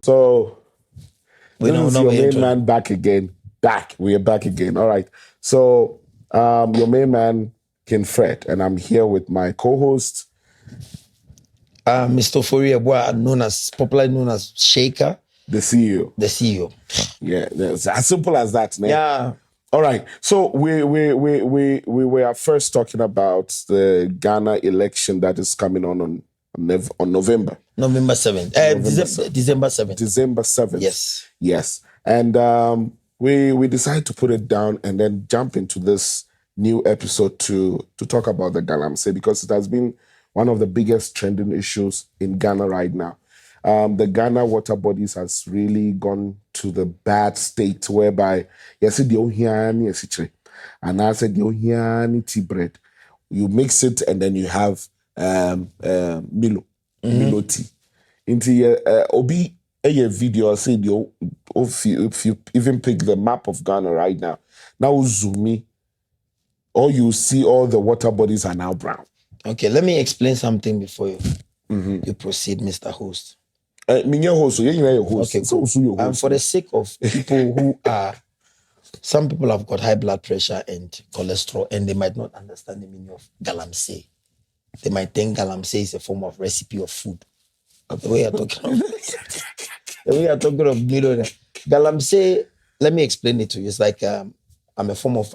So We this is your main man back again. We are back again. All right. So your main man, King Fred, and I'm here with my co-host, Mr. Foritechonline, popularly known as Shaker, the CEO. the CEO. Yeah, it's as simple as that. Man. Yeah. All right. So we were first talking about the Ghana election that is coming on November. November 7th. December 7th. December 7th. Yes. Yes. And we decided to put it down and then jump into this new episode to talk about the Galamsey, because it has been one of the biggest trending issues in Ghana right now. The Ghana water bodies has really gone to the bad state whereby yes, the ohiani esitre, and I said the ohiani tea bread. You mix it and then you have Milo tea. Into obi a video I said if you even pick the map of Ghana right now zoom in, or you see all the water bodies are now brown. Okay, let me explain something before you proceed, Mr. Host. Okay, cool. And for the sake of people who are, some people have got high blood pressure and cholesterol, and they might not understand the meaning of Galamsey. They might think Galamsey is a form of recipe of food. The way you're talking of Galamsey, let me explain it to you. It's like I'm a form of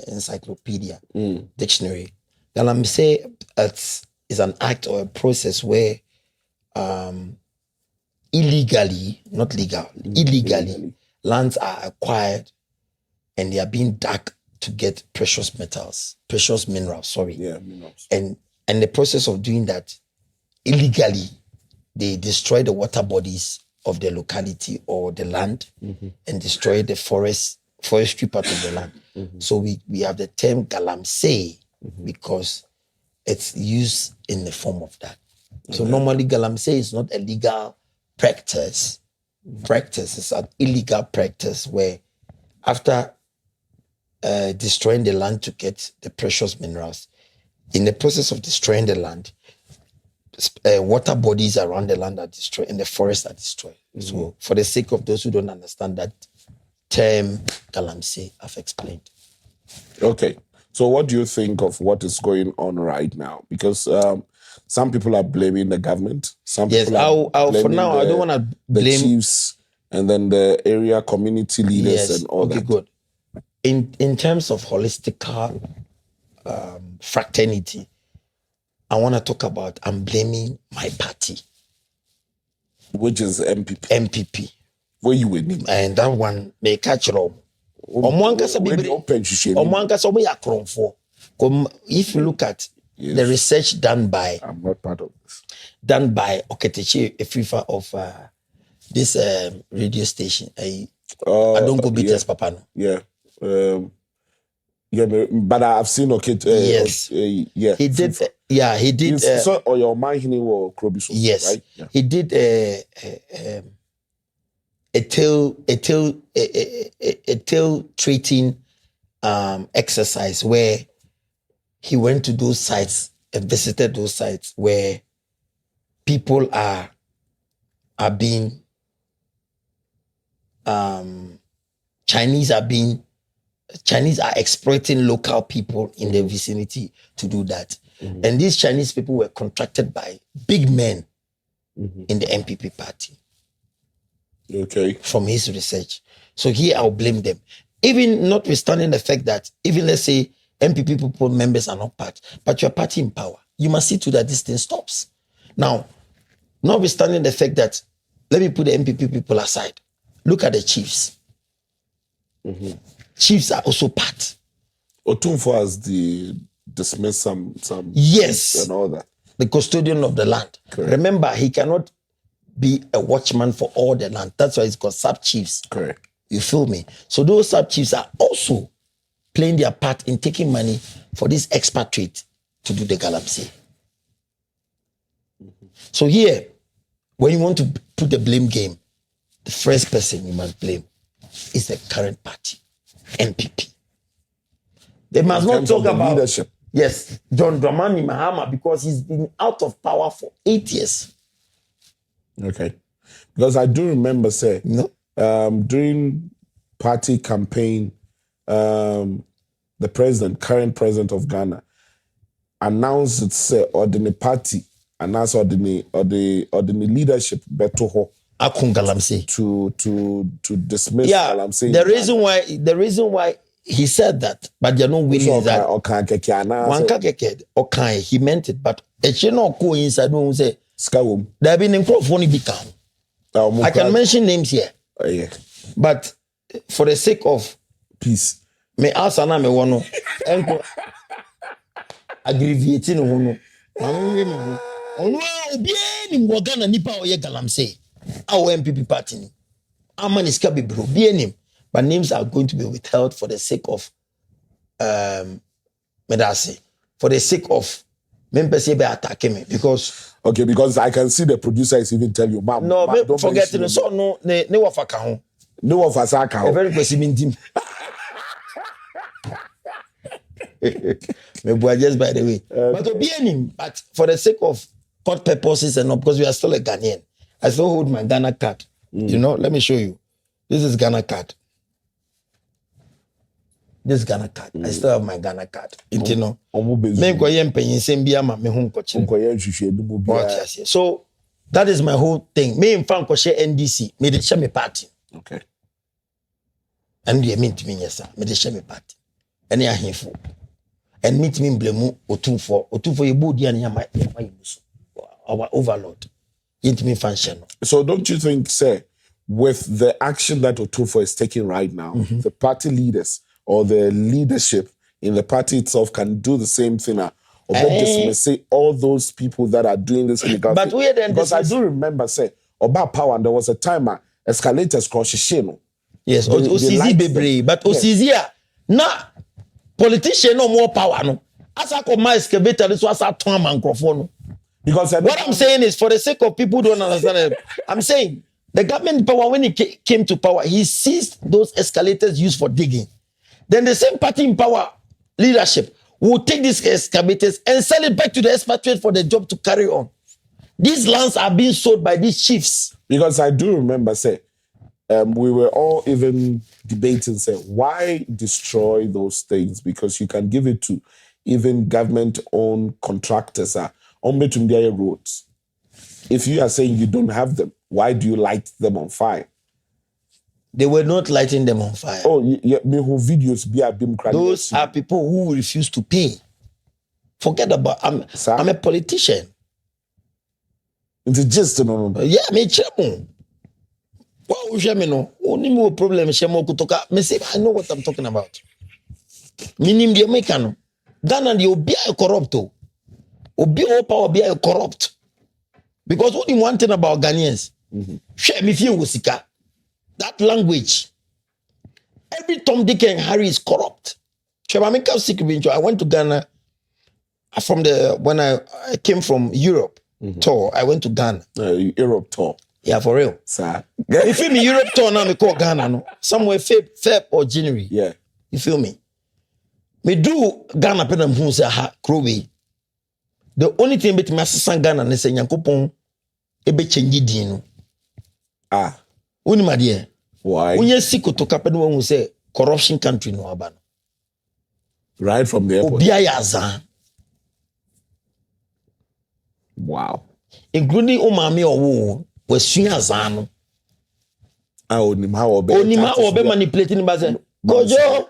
encyclopedia, dictionary. Galamsey is an act or a process where illegally, lands are acquired and they are being dug to get precious minerals. Yeah, minerals. And the process of doing that illegally, they destroy the water bodies of the locality or the land and destroy the forestry part of the land. So we have the term Galamsey because it's used in the form of that. So normally Galamsey is not a legal practice. Is an illegal practice where after destroying the land to get the precious minerals, in the process of destroying the land, water bodies around the land are destroyed and the forests are destroyed. So for the sake of those who don't understand that term Galamsey, I've explained. Okay. So what do you think of what is going on right now? Because some people are blaming the government. Some people are for now, I don't want to blame the chiefs and then the area community leaders and all that. Okay, good. In terms of holistic fraternity, I want to talk about I'm blaming my party, which is MPP. MPP. Where you with? And that one may catch it all. If you look at the research done by, I'm not part of this. Done by Oketechi Efifa of this radio station. I don't go beat Papa. Yeah. But I've seen yes. Yeah. He did. He did. So, or your mind or Krobiso. Yes. Right? Yeah. He did a tail treating exercise where he went to those sites and visited those sites where people are being Chinese are exploiting local people in the vicinity to do that. And these Chinese people were contracted by big men in the MPP party. Okay. From his research. So here I'll blame them. Even notwithstanding the fact that even let's say MPP people members are not part, but you're party in power. You must see to that this thing stops. Now, notwithstanding the fact that, let me put the MPP people aside. Look at the chiefs. Chiefs are also part. Otunfo has dismissed some yes, and all that. The custodian of the land. Correct. Remember, he cannot be a watchman for all the land. That's why it's called sub-chiefs. Correct. You feel me? So those sub-chiefs are also playing their part in taking money for this expatriate to do the Galamsey. So here, when you want to put the blame game, the first person you must blame is the current party, MPP. They must not talk about leadership. Yes, John Dramani Mahama, because he's been out of power for 8 years. Okay. Because I do remember, say, No. during party campaign, the current president of Ghana, announced it, say, or the party announced or the leadership beto Akun Galamsey. to dismiss Galamsey. The reason why he said that, but you're not willing is that he meant it, but it's not go inside no say there have been microphone become. I can mention names here. Yeah. But for the sake of peace, me ask na me wono enko aggravating no ono obi ni mwoga na nipa oye Galamsey our MPP party ni amani ska be bro bi enim, but names are going to be withheld for the sake of medase, for the sake of members be attacking me because I can see the producer is even tell you, ma'am. No, don't forget it. So no wafaka ho. No wafaka ho. A very person team. Maybe just by the way. But for the sake of court purposes and not because we are still a Ghanaian, I still hold my Ghana card. You know, let me show you. This is Ghana card. This Ghana card. I still have my Ghana card. You know. So that is my whole thing. Me in Franco share NDC. Me de share me party. Okay. And you mean to me, yes, sir. Me de share me party. And you here for. And meet me blame Otunfo you body and our overlord. It me function. So don't you think, say, with the action that Otunfo is taking right now, the party leaders or the leadership in the party itself can do the same thing or dismiss all those people that are doing this illegal but thing? Because I do remember, say, about power, and there was a time escalators cross Shishino. Yes, OCZ bebre, but OCZ na politician no more power no. As I come my excavator, this was a ton microphone. Because what I'm saying is, for the sake of people who don't understand it, I'm saying the government power, when it came to power, he seized those escalators used for digging. Then the same party in power leadership will take these excavators and sell it back to the expatriate for the job to carry on. These lands are being sold by these chiefs. Because I do remember, say, we were all even debating, say, why destroy those things? Because you can give it to even government-owned contractors on Betumbiaye roads. If you are saying you don't have them, why do you light them on fire? They were not lighting them on fire. Oh, yeah, me who videos be a bim crying. Those are people who refuse to pay. Forget about I'm a politician. It's just no. Yeah, me chemo. What we me no? Only more problem chemo kutoka. Me say I know what I'm talking about. Minim the American. Ghana the obi corrupt. Obi power be corrupt. Because only one thing about Ghanaians. Share me few usika. That language, every Tom, Dick, and Harry is corrupt. I went to Ghana when I came from Europe tour. I went to Ghana. Europe tour. Yeah, for real. Sir. You feel me? Europe tour now, me call Ghana, no? Somewhere Feb or January. Yeah. You feel me? Me do Ghana pen who say ha Krowe. The only thing between me and Ghana is say Nyankopon ebe change din. Uni madie. Why? Unye siko to kapenu who say corruption country no abano. Right from the airport. Obiya yazan. Wow. Including umami owo wesuya zan. Onima obe manipulating baze. Kojo.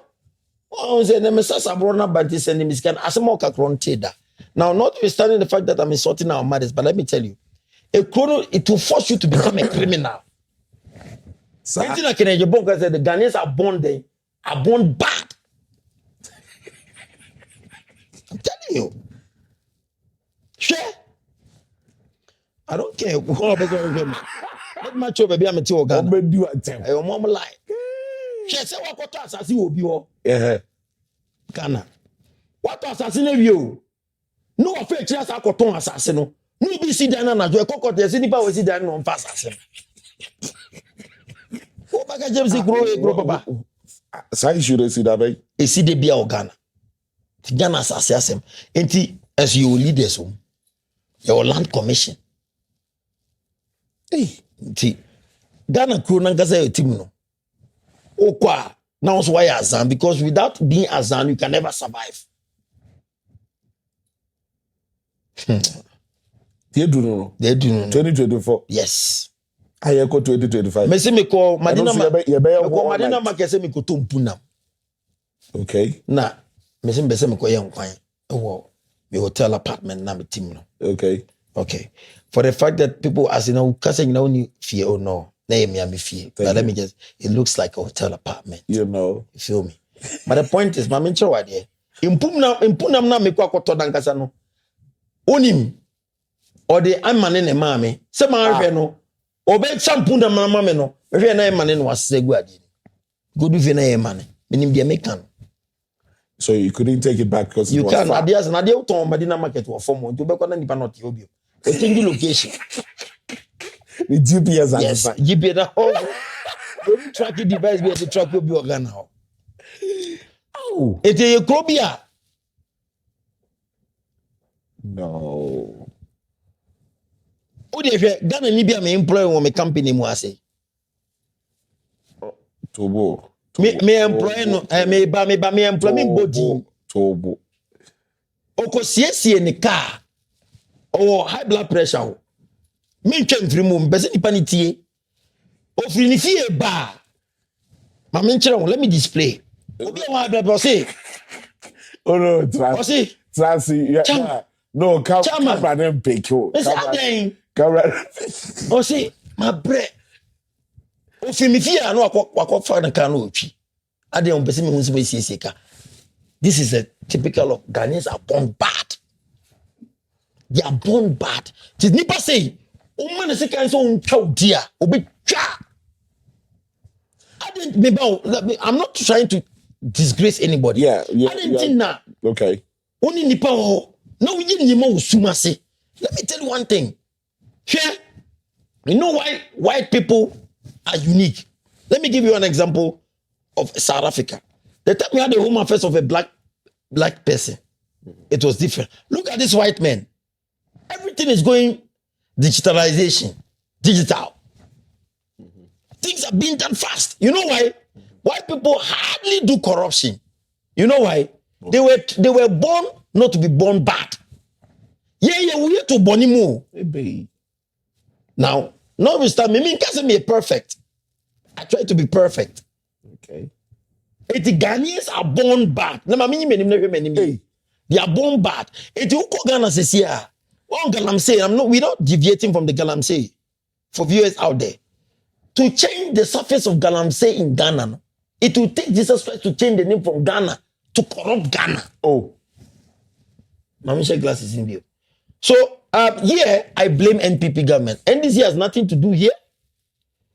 Oh, say them sasa brona banti sending miskan asemo kakron teda. Now, notwithstanding the fact that I'm insulting our mothers, but let me tell you, it will force you to become a criminal. Anything like the Ghanaians are born there, are born bad. I'm telling you. Sure. I don't care. Let my show baby, I'm a tell Ghana. Your mom lie. She said, what assassin will be? Yeah. Ghana. What assassin of you? No affair, just a cotton assassin. No be see down and a cocotte, there's any power see down on fast assassin. Oh, my God, James, grow papa. So should see that way. A see the beer Ghana. Ghana assassin. And as you leaders home, your land commission. Hey, Nti Ghana crew nankasa your team no. Okwa now also why Azan, because without being Azan you can never survive. They do no. They do no. 2024. Yes. I go 2025. Me say me call Madina Madina market say me ko to mpunam. Okay. Na me say me ko ye nkwan. Ewo me hotel apartment na me team no. Okay. Okay. For the fact that people as you know kasa you know ni fear or no. Na ye me fear. But let me just, it looks like a hotel apartment. You know. You feel me? But the point is, my mentor wa there. Impunam na me kwa koto dankasa no. Onim or the amane ne mame. Se ma hwe no. Obe champunda na mame no. Hwe na emane no wasegu ade. Good vi na emane. Menim dia mekan. So you couldn't take it back because you it was can. far. Adias na dia uton Madina market wa form. You be na nipa not obio. We change location. The GPS yes, GPS na all. The tracking device be the track obi organ now. Oh. It is a Krobia. No. Who dey hwe Ghana ni bia me employ won me company mu ase. Tobo. Me employ no me employ me body. Tobo. Okosiesie ni car. Oh, high blood pressure. Me twem firi mu mbese nipa ni tie. Ofiri ni fie ba. Ma me nkyere won, let me display. Obi wa bebe say. Oh no, trans. Yeah. No, camera them pick you. Camera. Oh say, my bread. Ofiri mi fie no akwa na car no otwi. Ade on mbese me hu se siesie ka. This is a typical of Ghanaians are born bad. They are born bad. Tis nipa say, "Woman is saying so untwa dia, obi twa." I'm not trying to disgrace anybody. Yeah. I didn't think na. Okay. Only nipa ho. Now we need nima usumase. Let me tell you one thing. Here, you know why white people are unique. Let me give you an example of South Africa. The time we had the home affairs of a black person, it was different. Look at this white man. Everything is going digitalization, digital. Things are being done fast. You know why? White people hardly do corruption. You know why? They were born not to be born bad. Yeah, we have to born more. Now, notwithstanding, me can't say me perfect. I try to be perfect. Okay. The Ghanaians are born bad. They are born bad. Ghana says here. Galamsey, we're not deviating from the Galamsey for viewers out there. To change the surface of Galamsey in Ghana, it will take Jesus Christ to change the name from Ghana to corrupt Ghana. Oh. Mamisha glasses in view. So, here, I blame NPP government. NDC has nothing to do here.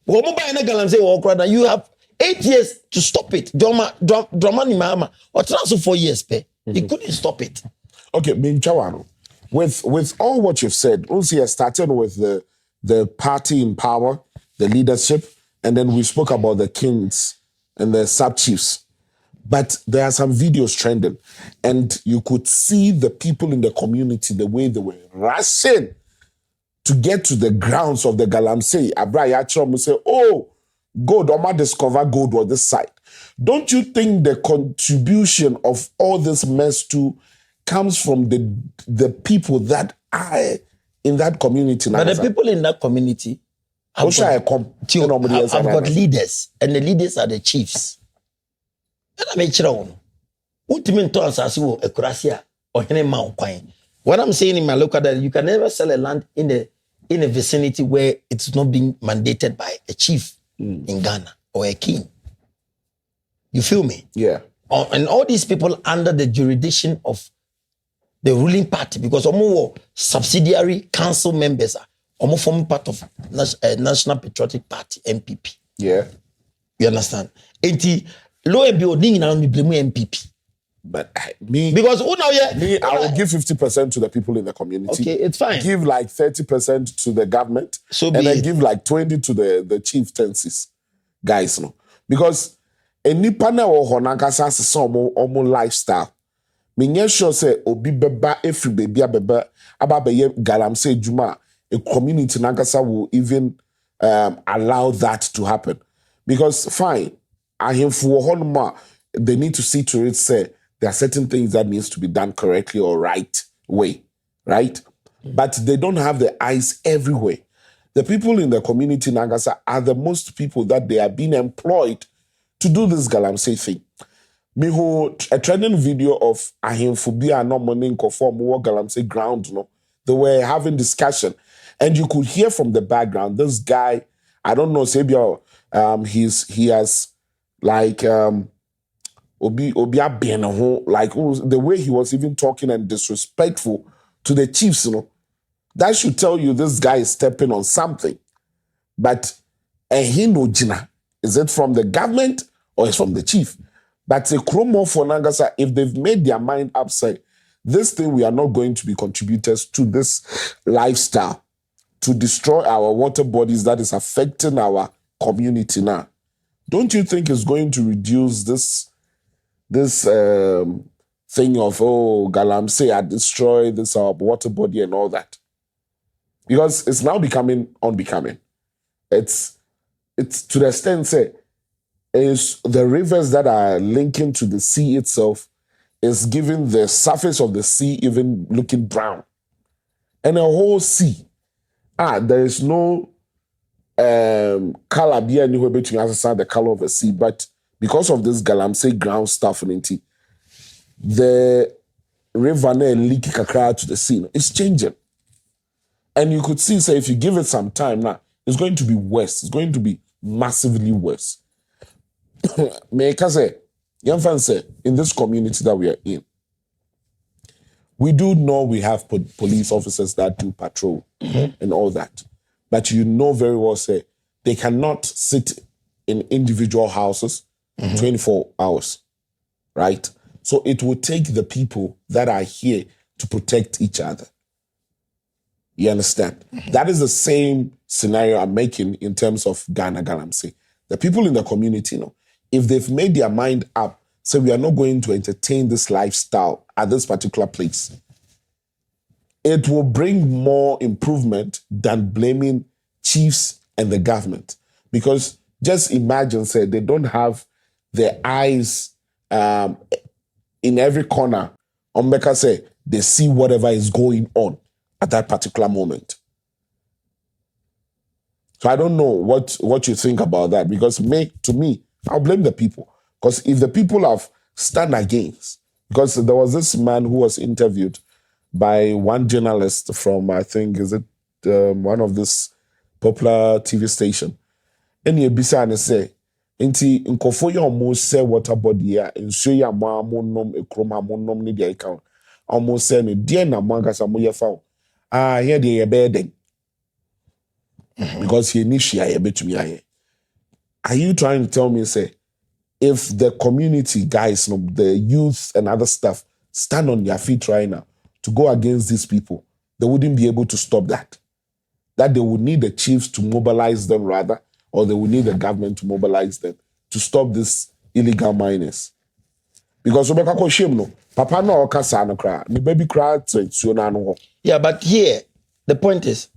You have 8 years to stop it. Dramani Mahama, or transfer 4 years. He couldn't stop it. Okay, Minchawano. With all what you've said, also starting with the party in power, the leadership, and then we spoke about the kings and the sub-chiefs. But there are some videos trending, and you could see the people in the community, the way they were rushing to get to the grounds of the Galamsey. Abrayachom say, oh, gold, Oma discover gold on this side. Don't you think the contribution of all this mess too comes from the people that are in that community? But the people in that community have got leaders, and the leaders are the chiefs. What I'm saying in my local that you can never sell a land in a vicinity where it's not being mandated by a chief in Ghana or a king. You feel me? Yeah. And all these people under the jurisdiction of the ruling party, because almost subsidiary council members are almost forming part of National Patriotic Party, NPP. Yeah. You understand? Lo and building now we blame NPP. But because I will give 50% to the people in the community. Okay, it's fine. Give like 30% to the government. So and then give like 20 to the chieftaincies. Guys, no. Because any partner or honakasa some lifestyle. Minye sure say obi beba every baby beba aba be Galamsey juma a community nankasa will even allow that to happen. Because fine, they need to see to it, say, there are certain things that needs to be done correctly or right way, right? But they don't have the eyes everywhere. The people in the community in Agasa are the most people that they are being employed to do this Galamsey thing. A trending video of Ahimfobia no morning conform Galamsey ground, no. They were having discussion. And you could hear from the background, this guy, I don't know, Sabio, he has like Obi like the way he was even talking and disrespectful to the chiefs, you know. That should tell you this guy is stepping on something. But he no jina. Is it from the government or is from the chief? But a chromo for Nagasa, if they've made their mind up, say, this thing, we are not going to be contributors to this lifestyle, to destroy our water bodies that is affecting our community now. Don't you think it's going to reduce this thing of, oh, Galamsey, I destroy this our water body and all that? Because it's now becoming unbecoming. It's to the extent, say, is the rivers that are linking to the sea itself is giving the surface of the sea even looking brown. And a whole sea, there is no color be anywhere between us and the color of the sea, but because of this Galamsey ground stuff the river leaking kakra to the sea, it's changing. And you could see, say, if you give it some time now, it's going to be worse. It's going to be massively worse. May I say, young fans say, in this community that we are in, we do know we have police officers that do patrol and all that. But you know very well, say, they cannot sit in individual houses 24 hours, right? So it will take the people that are here to protect each other. You understand? That is the same scenario I'm making in terms of Ghana Galamsey. The people in the community, if they've made their mind up, say we are not going to entertain this lifestyle at this particular place, it will bring more improvement than blaming chiefs and the government. Because just imagine, say, they don't have their eyes in every corner. Ombeka say, they see whatever is going on at that particular moment. So I don't know what you think about that, because to me, I'll blame the people. Because if the people have stand against, because there was this man who was interviewed by one journalist from, I think, is it one of this popular TV station. And he bisa and say, Inti nkofo ya almost say water body ya, and show ya ma monom ekroma monom ni dia account. Almost say me, dear na manga sa mo ye found. Here they are bedding. Because he initiated a to me. Are you trying to tell me, say, if the community guys, the youth and other stuff stand on their feet right now to go against these people, they wouldn't be able to stop that? That they would need the chiefs to mobilize them rather, or they would need the government to mobilize them to stop this illegal miners? Because Papa no kasa no kra, ni baby kra no. Yeah, but here the point is,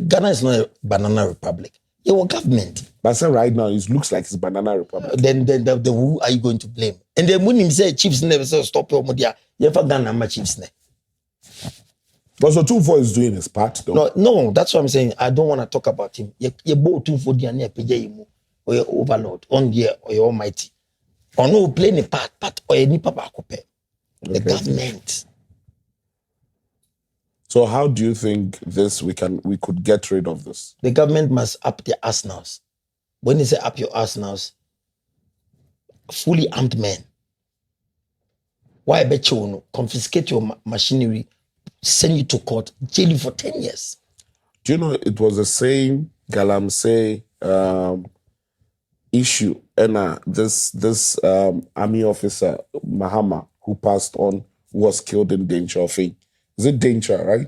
Ghana is not a banana republic. Your government. But so right now it looks like it's a banana republic. Then who are you going to blame? And then when him say chiefs never say stop your media, you ever Ghana my chiefs ne. But so 2-4 is doing his part, though. No, that's what I'm saying. I don't want to talk about him. You both 2-4 the near PJ or your overlord on the or your almighty. Or no playing a part or any papa cope. The government. So how do you think we could get rid of this? The government must up their arsenals. When they say up your arsenals, fully armed men. Why bet you confiscate your machinery, send you to court, jail you for 10 years? Do you know it was the same Galamsey issue, and this army officer Mahama who passed on, who was killed in Danger of Fame. Is it Danger, right?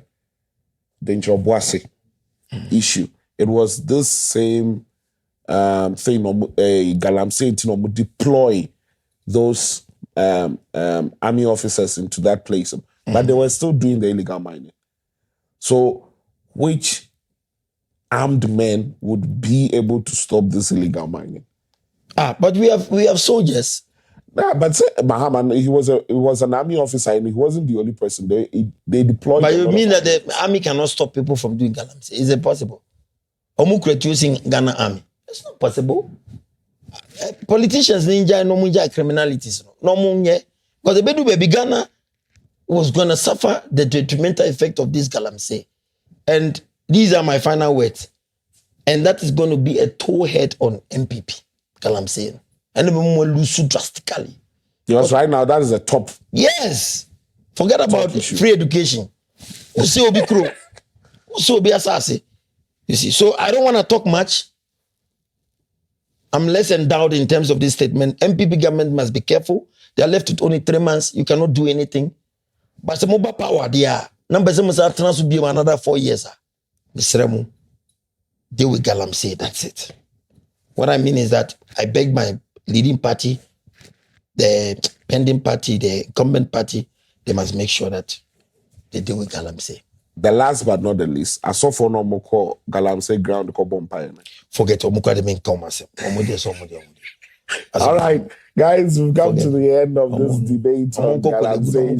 Danger of Boise issue. It was this same thing. Galamsey deploy those army officers into that place, but they were still doing the illegal mining. So, which armed men would be able to stop this illegal mining. But we have soldiers. Nah, but say, Mahaman, he was an army officer and he wasn't the only person. They deployed. But you mean that the army cannot stop people from doing Galamsey? Is it possible? Omukret using Ghana army? It's not possible. Politicians ninja no munja criminalities no munye because the bedu baby Ghana was gonna suffer the detrimental effect of this Galamsey, and these are my final words, and that is going to be a toe head on MPP Galamsey, and we will lose drastically. Because right now that is the top. Yes, forget about free education. You see, Obi Kro, you see, Obi Asase. You see, so I don't want to talk much. I'm less endowed in terms of this statement. MPP government must be careful. They are left with only 3 months. You cannot do anything. But the mobile power, they are. Numbers must transfer be another 4 years. Mr. They will Galamsey. That's it. What I mean is that I beg my leading party, the pending party, the incumbent party, they must make sure that they deal with Galamsey. The last but not the least, I saw for no more call Galamsey ground called Bompire. Forget Omuka the main commerce. All right, guys, we've come to the end of this debate on Galamsey.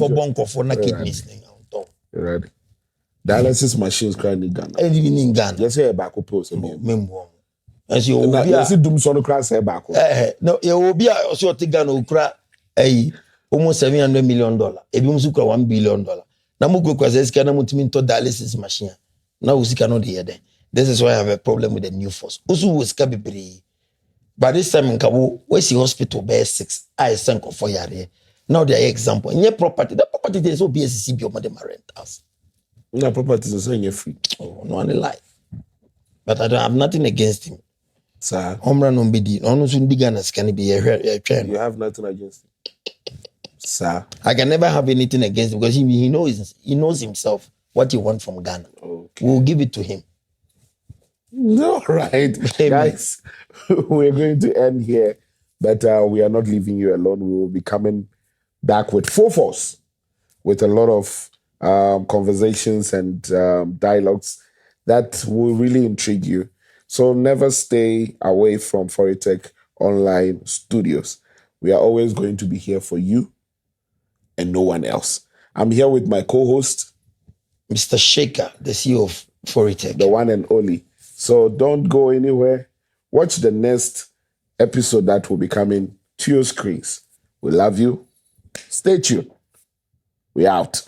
You ready? Dialysis machines crying in Ghana. Even in Ghana. Yes, say back post. As you will be a doom son crash back. No, you will be a also Ghana ukra almost $700 million. Ebimsuka $1 billion. Namuko kwazes kana mutimin to dialysis machine. Now we cannot hear them. This is why I have a problem with the new force. Also was kabibri. By this time in Kabu, where's the hospital bear 6? I sank for 4 years. Now they are example. In your property, the property is so BSC of my rentals. No property is saying you're free. Oh, no one lie. But I don't have nothing against him. Sir. Homra no bidi. No soon diganas can be a You have nothing against him. Sir. I can never have anything against him because he knows himself what he wants from Ghana. Okay. We'll give it to him. All right, guys, we're going to end here, but we are not leaving you alone. We will be coming back with full force, with a lot of conversations and dialogues that will really intrigue you. So never stay away from Foritechonline Studios. We are always going to be here for you and no one else. I'm here with my co-host, Mr. Shaker, the CEO of Foritech. The one and only. So don't go anywhere. Watch the next episode that will be coming to your screens. We love you. Stay tuned. We out.